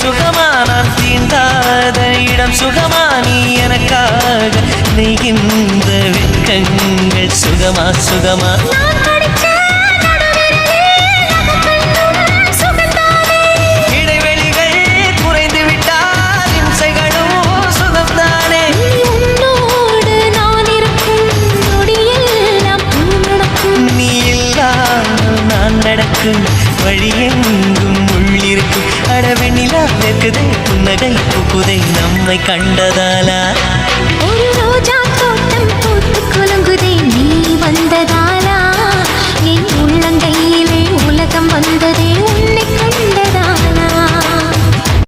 சுகமா நான் தீண்டாத இடம் சுகமா நீ எனக்காக நெய்கின்ற வெட்கங்கள் சுகமா சுகமா இடைவெளிகள் குறைந்து விட்டால் இம்சைகளும் சுகம்தானே நீ இல்லாமல் நான் நடக்கும் வழியெங்கும் உள்ளிருக்கும் அடவெண்ணிலா வெக்குதை புன்னகை புகுதை நம்மை கண்டதாலா ஒரு ரோஜா தோட்டம் பூத்து குலுங்குதே